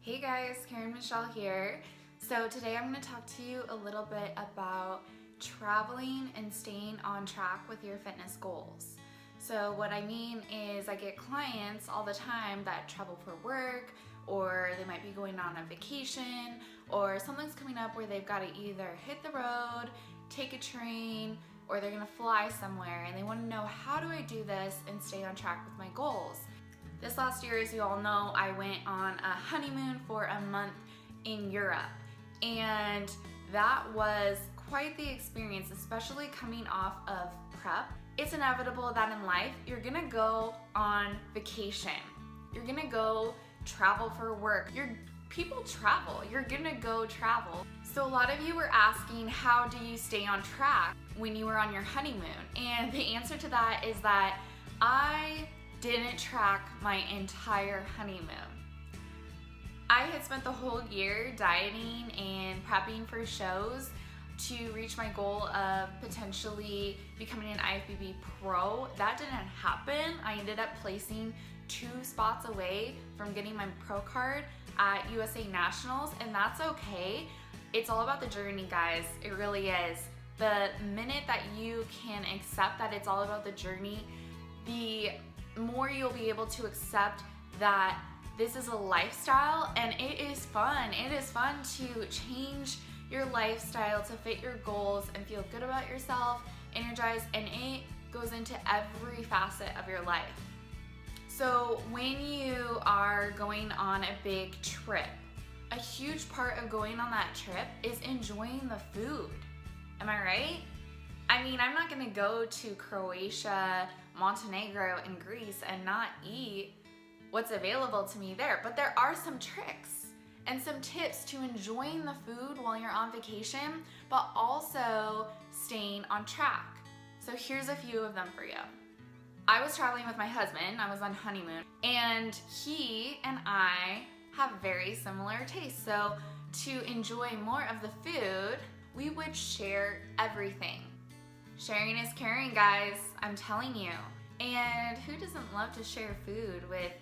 Hey guys, Karen Michelle here. So today I'm going to talk to you a little bit about traveling and staying on track with your fitness goals. So what I mean is I get clients all the time that travel for work, or they might be going on a vacation, or something's coming up where they've got to either hit the road, take a train, or they're going to fly somewhere, and they want to know, how do I do this and stay on track with my goals? This last year, as you all know, I went on a honeymoon for a month in Europe, and that was quite the experience, especially coming off of prep. It's inevitable that in life, you're gonna go on vacation. You're gonna go travel for work. People travel, you're gonna go travel. So a lot of you were asking, how do you stay on track when you were on your honeymoon? And the answer to that is that I didn't track my entire honeymoon. I had spent the whole year dieting and prepping for shows to reach my goal of potentially becoming an IFBB pro. That didn't happen. I ended up placing 2 spots away from getting my pro card at USA Nationals, and that's okay. It's all about the journey, guys. It really is. The minute that you can accept that it's all about the journey, the more you'll be able to accept that this is a lifestyle, and it is fun. It is fun to change your lifestyle to fit your goals and feel good about yourself, energized, and it goes into every facet of your life. So when you are going on a big trip, a huge part of going on that trip is enjoying the food. Am I right? I mean, I'm not gonna go to Croatia, Montenegro, and Greece and not eat what's available to me there. But there are some tricks and some tips to enjoying the food while you're on vacation, but also staying on track. So here's a few of them for you. I was traveling with my husband. I was on honeymoon, and he and I have very similar tastes. So to enjoy more of the food, we would share everything. Sharing is caring, guys, I'm telling you. And who doesn't love to share food with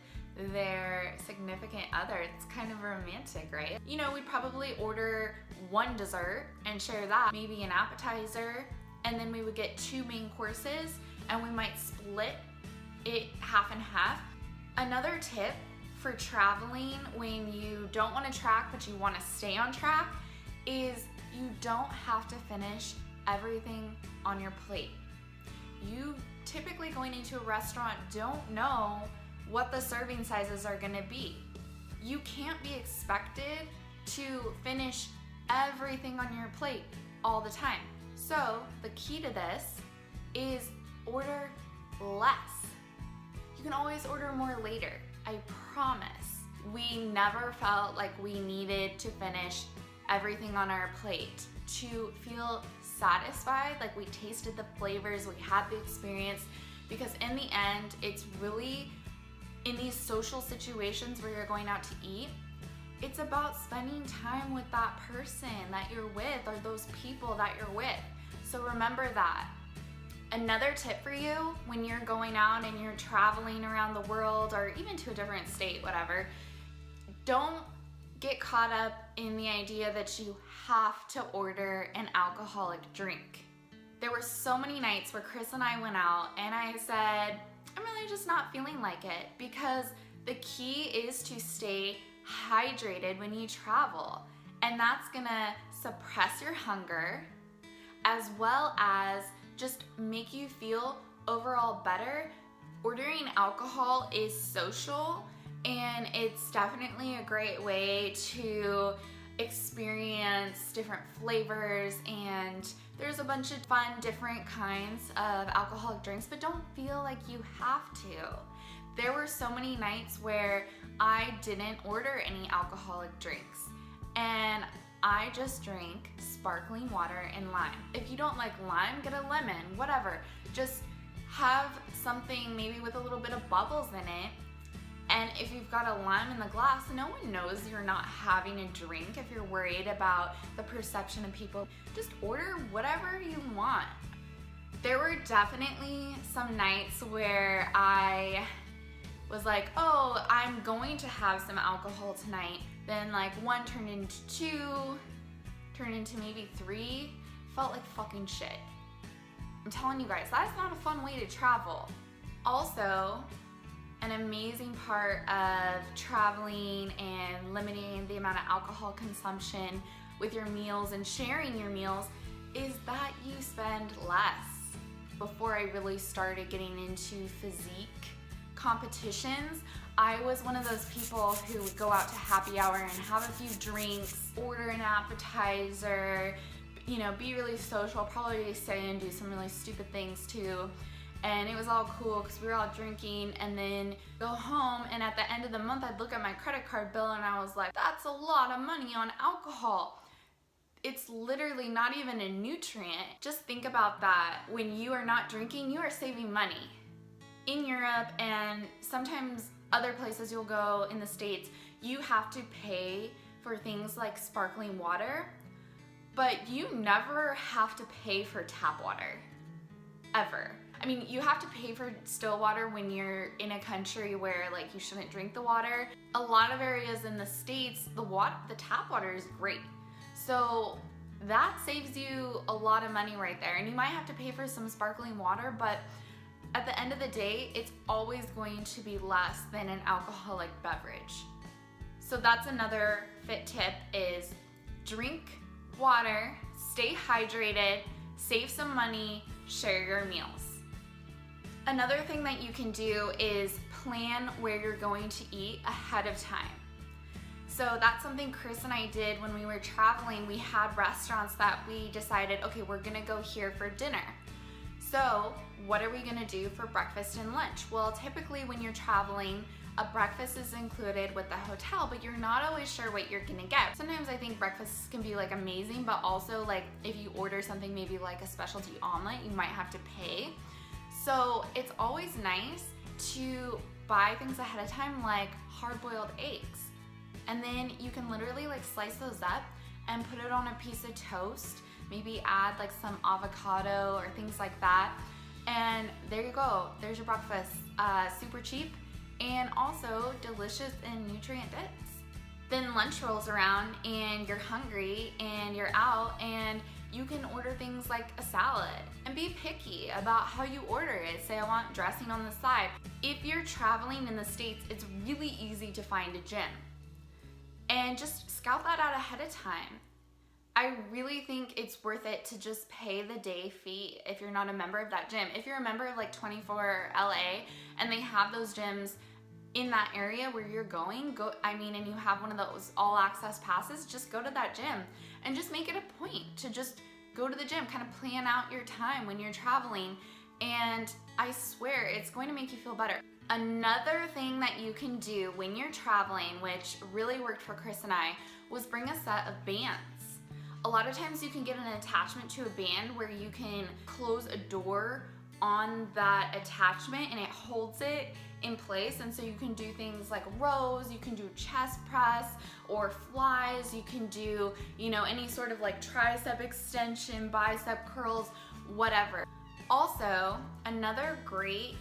their significant other? It's kind of romantic, right? You know, we'd probably order one dessert and share that, maybe an appetizer, and then we would get 2 main courses, and we might split it half and half. Another tip for traveling when you don't want to track but you want to stay on track is you don't have to finish everything on your plate. You typically, going into a restaurant, don't know what the serving sizes are gonna be. You can't be expected to finish everything on your plate all the time. So the key to this is order less. You can always order more later, I promise. We never felt like we needed to finish everything on our plate to feel satisfied, like we tasted the flavors, we had the experience, because in the end, it's really, in these social situations where you're going out to eat, it's about spending time with that person that you're with, or those people that you're with. So remember that. Another tip for you when you're going out and you're traveling around the world, or even to a different state, whatever, don't get caught up in the idea that you have to order an alcoholic drink. There were so many nights where Chris and I went out and I said, I'm really just not feeling like it, because the key is to stay hydrated when you travel. And that's gonna suppress your hunger as well as just make you feel overall better. Ordering alcohol is social, and it's definitely a great way to experience different flavors, and there's a bunch of fun different kinds of alcoholic drinks, but don't feel like you have to. There were so many nights where I didn't order any alcoholic drinks, and I just drank sparkling water and lime. If you don't like lime, get a lemon, whatever. Just have something maybe with a little bit of bubbles in it. And if you've got a lime in the glass, no one knows you're not having a drink. If you're worried about the perception of people, just order whatever you want. There were definitely some nights where I was like, oh, I'm going to have some alcohol tonight. Then like 1 turned into 2, turned into maybe 3. Felt like fucking shit. I'm telling you guys, that's not a fun way to travel. Also, an amazing part of traveling and limiting the amount of alcohol consumption with your meals and sharing your meals is that you spend less. Before I really started getting into physique competitions, I was one of those people who would go out to happy hour and have a few drinks, order an appetizer, you know, be really social, probably stay and do some really stupid things too. And it was all cool because we were all drinking, and then go home, and at the end of the month I'd look at my credit card bill and I was like, that's a lot of money on alcohol. It's literally not even a nutrient. Just think about that. When you are not drinking, you are saving money. In Europe and sometimes other places you'll go in the States, you have to pay for things like sparkling water, but you never have to pay for tap water, ever. I mean, you have to pay for still water when you're in a country where like you shouldn't drink the water. A lot of areas in the States, the tap water is great. So that saves you a lot of money right there. And you might have to pay for some sparkling water, but at the end of the day, it's always going to be less than an alcoholic beverage. So that's another fit tip, is drink water, stay hydrated, save some money, share your meals. Another thing that you can do is plan where you're going to eat ahead of time. So that's something Chris and I did when we were traveling. We had restaurants that we decided, okay, we're gonna go here for dinner. So what are we gonna do for breakfast and lunch? Well, typically when you're traveling, a breakfast is included with the hotel, but you're not always sure what you're gonna get. Sometimes I think breakfasts can be like amazing, but also like if you order something maybe like a specialty omelet, you might have to pay. So it's always nice to buy things ahead of time, like hard-boiled eggs. And then you can literally like slice those up and put it on a piece of toast, maybe add like some avocado or things like that. And there you go, there's your breakfast. Super cheap and also delicious and nutrient dense. Then lunch rolls around and you're hungry and you're out, and you can order things like a salad and be picky about how you order it. Say I want dressing on the side. If you're traveling in the States, it's really easy to find a gym. And just scout that out ahead of time. I really think it's worth it to just pay the day fee if you're not a member of that gym. If you're a member of like 24 LA and they have those gyms in that area where you're going, and you have one of those all access passes, just go to that gym and just make it a point to just go to the gym, kind of plan out your time when you're traveling, and I swear it's going to make you feel better. Another thing that you can do when you're traveling, which really worked for Chris and I, was bring a set of bands. A lot of times you can get an attachment to a band where you can close a door on that attachment and it holds it in place, and so you can do things like rows, you can do chest press or flies, you can do, any sort of like tricep extension, bicep curls, whatever. Also, another great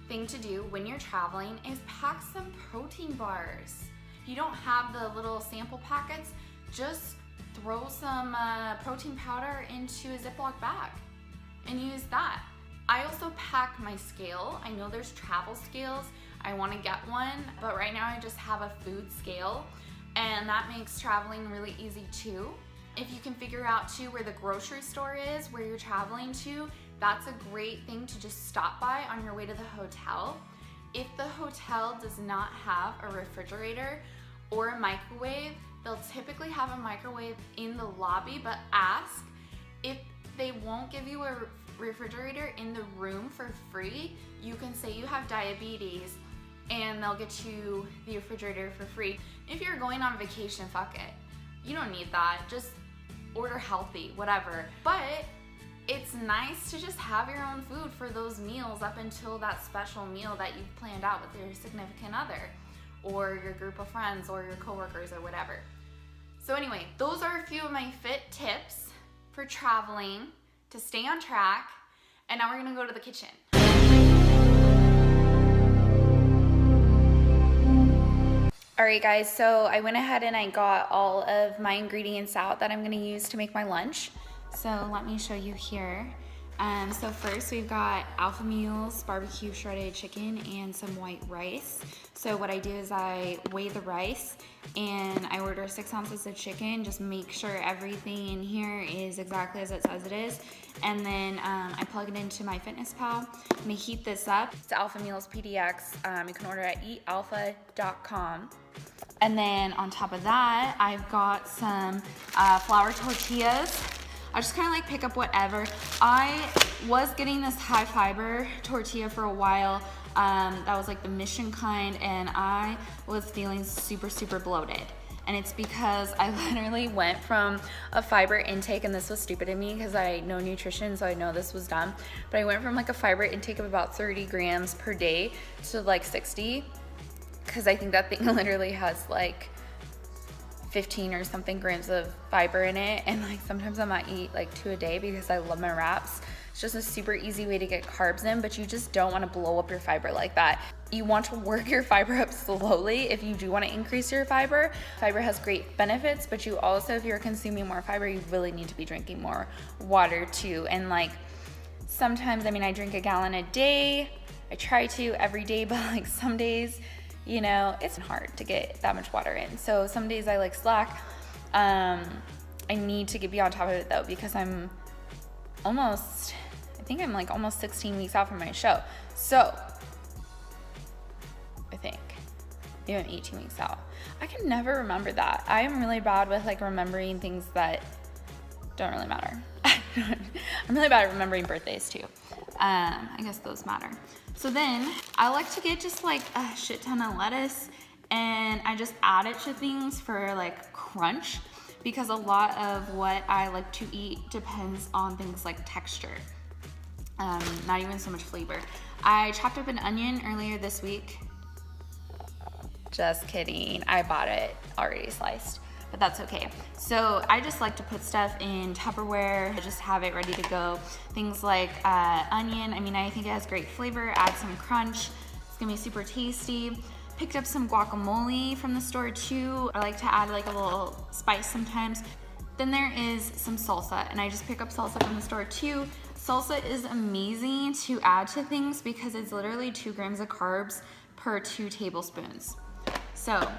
thing to do when you're traveling is pack some protein bars. If you don't have the little sample packets, just throw some protein powder into a Ziploc bag and use that. I also pack my scale. I know there's travel scales. I want to get one, but right now I just have a food scale, and that makes traveling really easy too. If you can figure out too where the grocery store is, where you're traveling to, that's a great thing to just stop by on your way to the hotel. If the hotel does not have a refrigerator or a microwave, they'll typically have a microwave in the lobby, but ask. If they won't give you a refrigerator in the room for free, you can say you have diabetes and they'll get you the refrigerator for free. If you're going on vacation, fuck it. You don't need that. Just order healthy, whatever. But it's nice to just have your own food for those meals up until that special meal that you've planned out with your significant other or your group of friends or your coworkers or whatever. So anyway, those are a few of my fit tips for traveling to stay on track. And now we're gonna go to the kitchen. Alright guys, so I went ahead and I got all of my ingredients out that I'm going to use to make my lunch. So let me show you here. So first we've got Alpha Mule's barbecue shredded chicken and some white rice. So what I do is I weigh the rice and I order 6 ounces of chicken. Just make sure everything in here is exactly as it says it is. And then I plug it into my Fitness Pal. I'm gonna heat this up. It's Alpha Mule's PDX. You can order at eatalpha.com. And then on top of that, I've got some flour tortillas. I just kind of like pick up whatever. I was getting this high fiber tortilla for a while. That was like the Mission kind, and I was feeling super, super bloated. And it's because I literally went from a fiber intake, and this was stupid of me because I know nutrition, so I know this was dumb. But I went from like a fiber intake of about 30 grams per day to like 60, because I think that thing literally has like 15 or something grams of fiber in it, and like sometimes I might eat like 2 a day because I love my wraps. It's just a super easy way to get carbs in, but you just don't want to blow up your fiber like that. You want to work your fiber up slowly if you do want to increase your fiber. Fiber has great benefits, but you also, if you're consuming more fiber, you really need to be drinking more water too. And like sometimes, I mean, I drink a gallon a day. I try to every day, but like some days, you know, it's hard to get that much water in. So some days I like slack. I need to be on top of it though, because I'm almost 16 weeks out from my show. So I think even 18 weeks out. I can never remember that. I am really bad with like remembering things that don't really matter. I'm really bad at remembering birthdays too. I guess those matter. So then I like to get just like a shit ton of lettuce, and I just add it to things for like crunch, because a lot of what I like to eat depends on things like texture, not even so much flavor. I chopped up an onion earlier this week. Just kidding, I bought it already sliced, but that's okay. So I just like to put stuff in Tupperware, just have it ready to go. Things like onion, I mean, I think it has great flavor, add some crunch, it's gonna be super tasty. Picked up some guacamole from the store too. I like to add like a little spice sometimes. Then there is some salsa, and I just pick up salsa from the store too. Salsa is amazing to add to things because it's literally 2 grams of carbs per 2 tablespoons. So,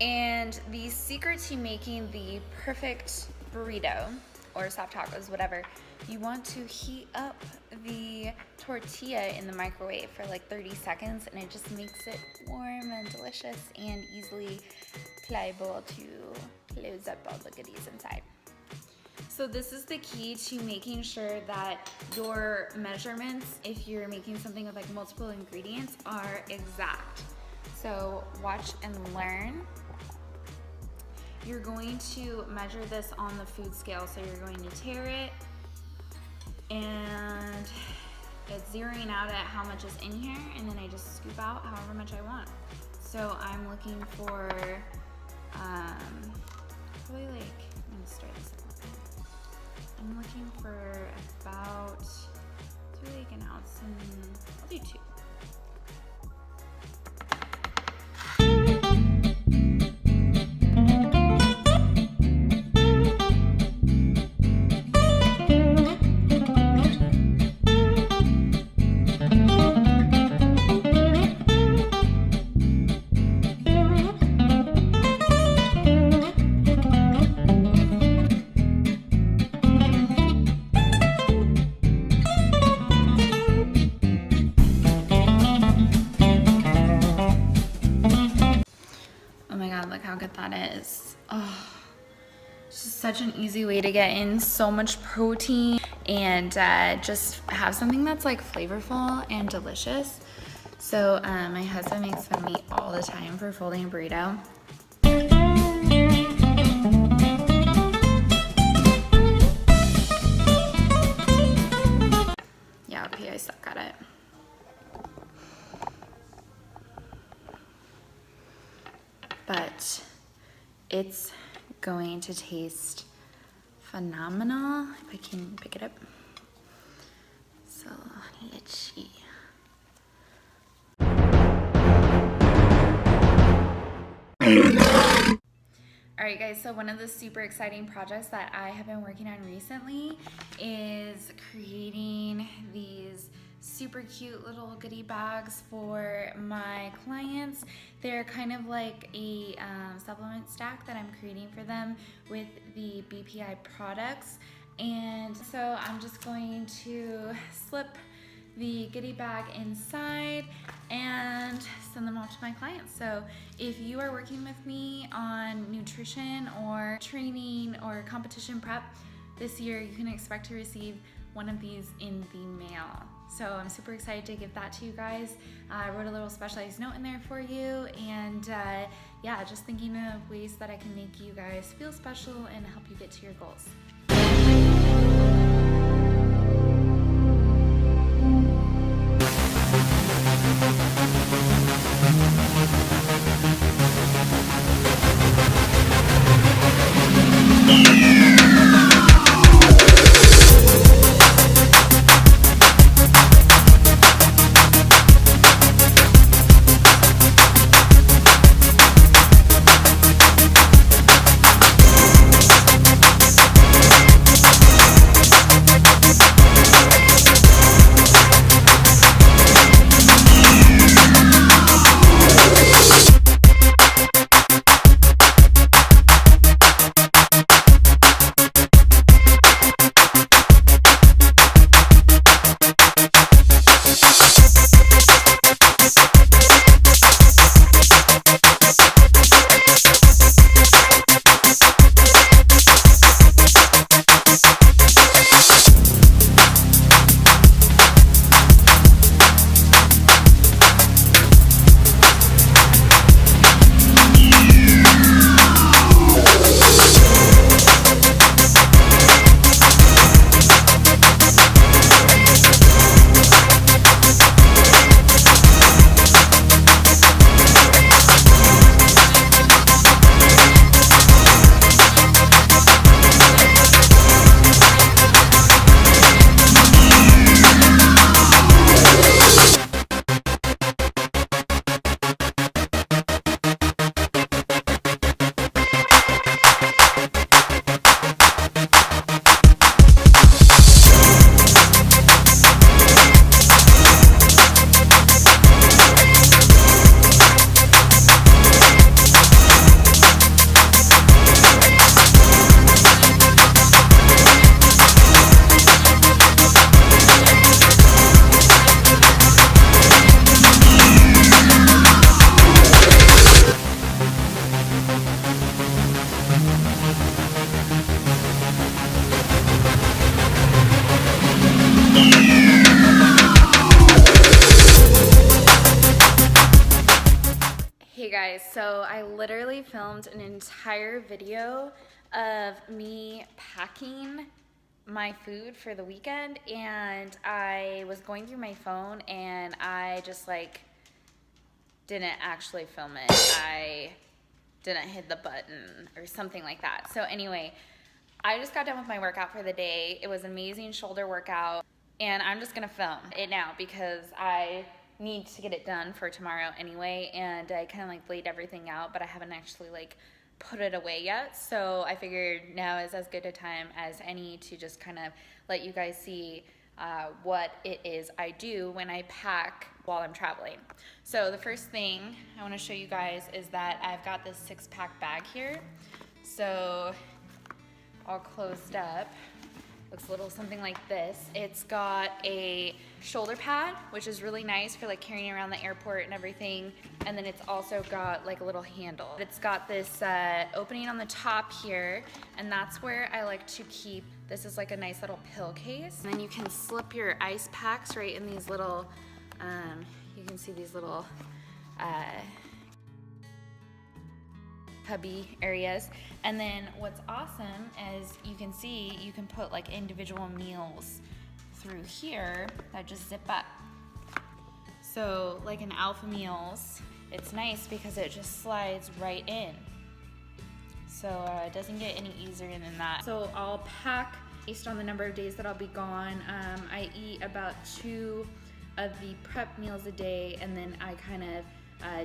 and the secret to making the perfect burrito or soft tacos, whatever, you want to heat up the tortilla in the microwave for like 30 seconds, and it just makes it warm and delicious and easily pliable to close up all the goodies inside. So this is the key to making sure that your measurements, if you're making something with like multiple ingredients, are exact. So watch and learn. You're going to measure this on the food scale. So you're going to tare it, and it's zeroing out at how much is in here, and then I just scoop out however much I want. So I'm looking for probably like, I'm gonna start this up. I'm looking for about 2 like an ounce, and I'll do 2. Look how good that is. Oh, it's just such an easy way to get in so much protein and just have something that's like flavorful and delicious. So my husband makes fun of me all the time for folding a burrito. Yeah, okay, I suck at it. But it's going to taste phenomenal if I can pick it up. So let's see. Alright guys, so one of the super exciting projects that I have been working on recently is creating these super cute little goodie bags for my clients. They're kind of like a supplement stack that I'm creating for them with the BPI products. And so I'm just going to slip the goodie bag inside and send them off to my clients. So if you are working with me on nutrition or training or competition prep this year, you can expect to receive one of these in the mail. So I'm super excited to give that to you guys. I wrote a little specialized note in there for you, and yeah, just thinking of ways that I can make you guys feel special and help you get to your goals. Hey guys, so I literally filmed an entire video of me packing my food for the weekend, and I was going through my phone and I just like didn't actually film it. I didn't hit the button or something like that. So anyway, I just got done with my workout for the day. It was an amazing shoulder workout, and I'm just gonna film it now because I need to get it done for tomorrow anyway, and I kind of like laid everything out, but I haven't actually like put it away yet. So I figured now is as good a time as any to just kind of let you guys see what it is I do when I pack while I'm traveling. So the first thing I want to show you guys is that I've got this 6-pack bag here. So all closed up. Looks a little something like this. It's got a shoulder pad, which is really nice for like carrying around the airport and everything. And then it's also got like a little handle. It's got this opening on the top here, and that's where I like to keep, this is like a nice little pill case. And then you can slip your ice packs right in these little, you can see these little cubby areas. And then what's awesome is you can see you can put like individual meals through here that just zip up. So like an Alpha Meals, it's nice because it just slides right in. So it doesn't get any easier than that. So I'll pack based on the number of days that I'll be gone. I eat about 2 of the prep meals a day, and then I kind of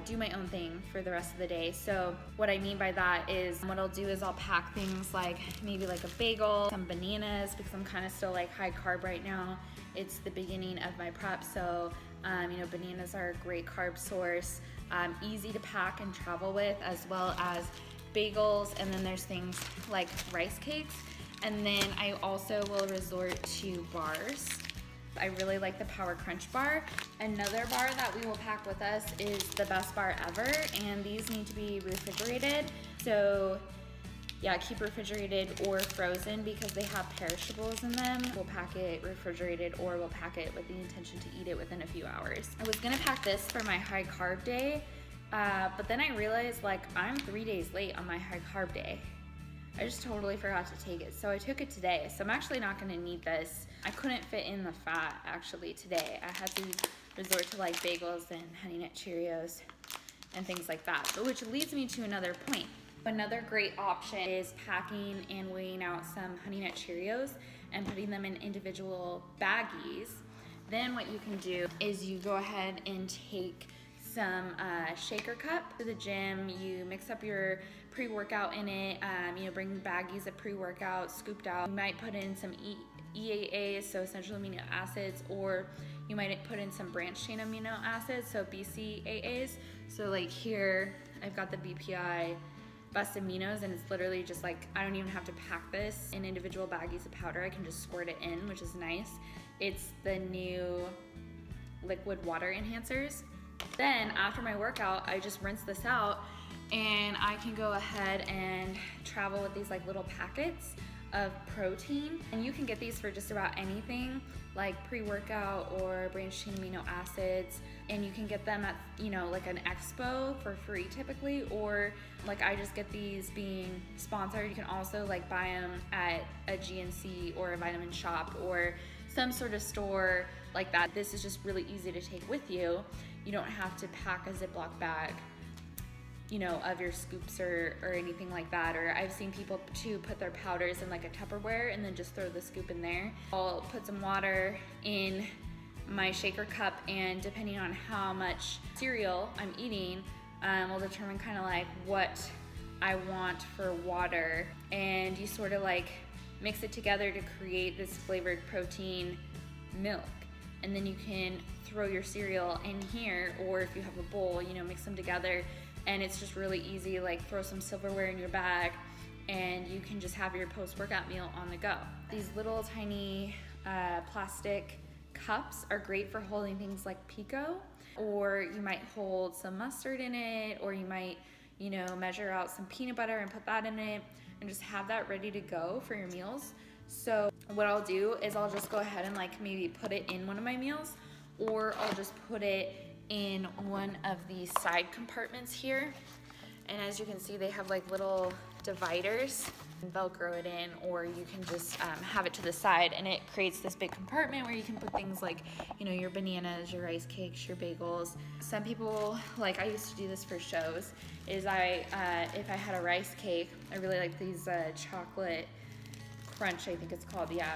do my own thing for the rest of the day. So what I mean by that is what I'll do is I'll pack things like maybe like a bagel, some bananas, because I'm kind of still like high carb right now. It's the beginning of my prep, so you know, bananas are a great carb source, easy to pack and travel with, as well as bagels. And then there's things like rice cakes. And then I also will resort to bars. I really like the Power Crunch bar. Another bar that we will pack with us is the Best Bar Ever, and these need to be refrigerated. So yeah, keep refrigerated or frozen because they have perishables in them. We'll pack it refrigerated or we'll pack it with the intention to eat it within a few hours. I was gonna pack this for my high carb day, but then I realized like I'm 3 days late on my high carb day. I just totally forgot to take it. So I took it today. So I'm actually not gonna need this. I couldn't fit in the fat actually today. I had to resort to like bagels and Honey Nut Cheerios and things like that. But which leads me to another point. Another great option is packing and weighing out some Honey Nut Cheerios and putting them in individual baggies. Then what you can do is you go ahead and take some shaker cup to the gym. You mix up your pre-workout in it. You know, bring baggies of pre-workout scooped out. You might put in some EAAs, so essential amino acids, or you might put in some branched chain amino acids, so BCAAs. So like here, I've got the BPI Best Aminos, and it's literally just like, I don't even have to pack this in individual baggies of powder. I can just squirt it in, which is nice. It's the new liquid water enhancers. Then after my workout, I just rinse this out and I can go ahead and travel with these like little packets of protein. And you can get these for just about anything, like pre-workout or branched chain amino acids. And you can get them at, you know, like an expo for free typically, or like I just get these being sponsored. You can also like buy them at a GNC or a Vitamin Shop or some sort of store like that. This is just really easy to take with you. You don't have to pack a Ziploc bag, you know, of your scoops or anything like that. Or I've seen people too put their powders in like a Tupperware and then just throw the scoop in there. I'll put some water in my shaker cup, and depending on how much cereal I'm eating, will determine kind of like what I want for water. And you sort of like mix it together to create this flavored protein milk. And then you can throw your cereal in here, or if you have a bowl, you know, mix them together. And it's just really easy, like throw some silverware in your bag and you can just have your post-workout meal on the go. These little tiny plastic cups are great for holding things like pico, or you might hold some mustard in it, or you might, you know, measure out some peanut butter and put that in it and just have that ready to go for your meals. So what I'll do is I'll just go ahead and like maybe put it in one of my meals, or I'll just put it in one of the side compartments here. And as you can see, they have like little dividers. Velcro it in, or you can just have it to the side, and it creates this big compartment where you can put things like, you know, your bananas, your rice cakes, your bagels. Some people, like I used to do this for shows, is if I had a rice cake, I really like these chocolate crunch, I think it's called, yeah.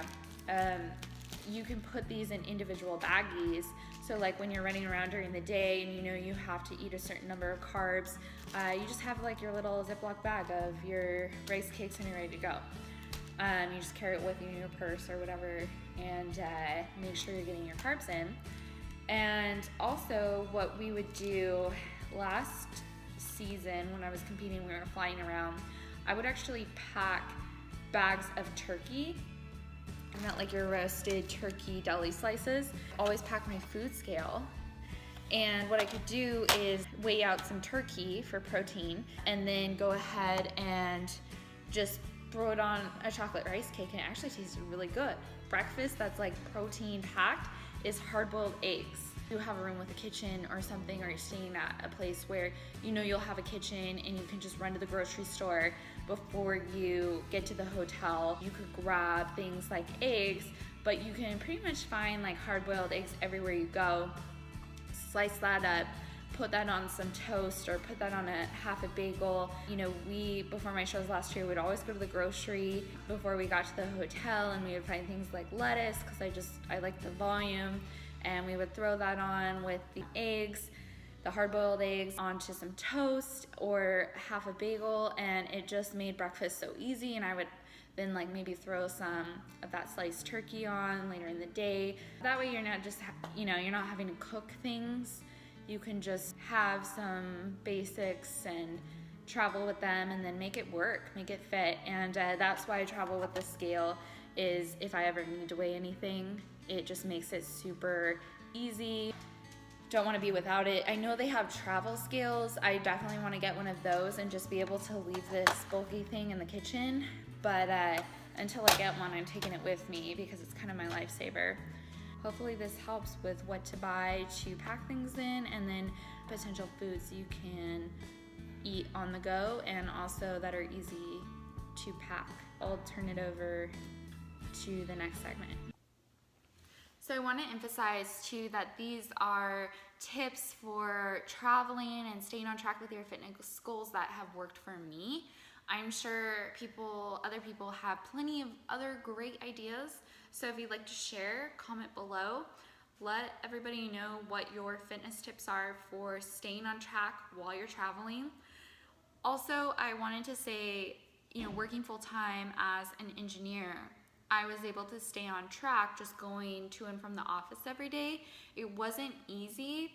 You can put these in individual baggies. So like when you're running around during the day and you know you have to eat a certain number of carbs, you just have like your little Ziploc bag of your rice cakes and you're ready to go. You just carry it with you in your purse or whatever, and make sure you're getting your carbs in. And also what we would do last season when I was competing, we were flying around, I would actually pack bags of turkey. Not like your roasted turkey deli slices. Always pack my food scale. And what I could do is weigh out some turkey for protein and then go ahead and just throw it on a chocolate rice cake, and it actually tasted really good. Breakfast that's like protein packed is hard-boiled eggs. You have a room with a kitchen or something, or you're staying at a place where you know you'll have a kitchen and you can just run to the grocery store before you get to the hotel. You could grab things like eggs, but you can pretty much find like hard-boiled eggs everywhere you go. Slice that up, put that on some toast, or put that on a half a bagel. You know, before my shows last year, we'd always go to the grocery before we got to the hotel, and we would find things like lettuce, because I like the volume, and we would throw that on with the eggs, the hard-boiled eggs onto some toast or half a bagel, and it just made breakfast so easy. And I would then like maybe throw some of that sliced turkey on later in the day. That way you're not just, you're not having to cook things. You can just have some basics and travel with them and then make it work, make it fit. And that's why I travel with the scale, is if I ever need to weigh anything, it just makes it super easy. Don't want to be without it. I know they have travel scales. I definitely want to get one of those and just be able to leave this bulky thing in the kitchen. But until I get one, I'm taking it with me because it's kind of my lifesaver. Hopefully this helps with what to buy to pack things in, and then potential foods you can eat on the go and also that are easy to pack. I'll turn it over to the next segment. So I want to emphasize too that these are tips for traveling and staying on track with your fitness goals that have worked for me. I'm sure other people have plenty of other great ideas. So if you'd like to share, comment below. Let everybody know what your fitness tips are for staying on track while you're traveling. Also, I wanted to say, working full time as an engineer, I was able to stay on track just going to and from the office every day. It wasn't easy,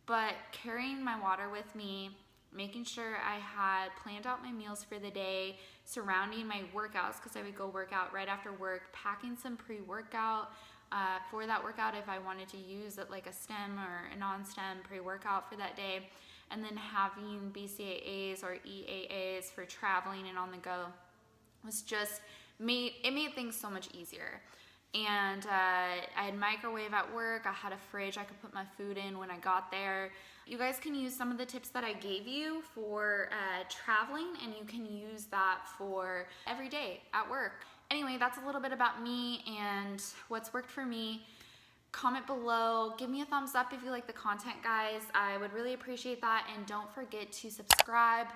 but carrying my water with me, making sure I had planned out my meals for the day, surrounding my workouts, because I would go work out right after work, packing some pre-workout for that workout if I wanted to use it, like a stem or a non-stem pre-workout for that day, and then having BCAAs or EAAs for traveling and on the go was just made things so much easier. And I had microwave at work, I had a fridge I could put my food in when I got there. You guys can use some of the tips that I gave you for traveling, and you can use that for every day at work. Anyway, that's a little bit about me and what's worked for me. Comment below, give me a thumbs up if you like the content, guys. I would really appreciate that, and don't forget to subscribe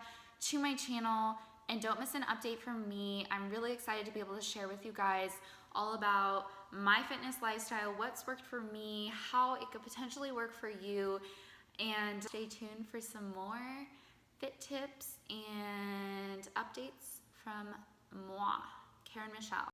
to my channel and don't miss an update from me. I'm really excited to be able to share with you guys all about my fitness lifestyle, what's worked for me, how it could potentially work for you, and stay tuned for some more fit tips and updates from moi, Karen Michelle.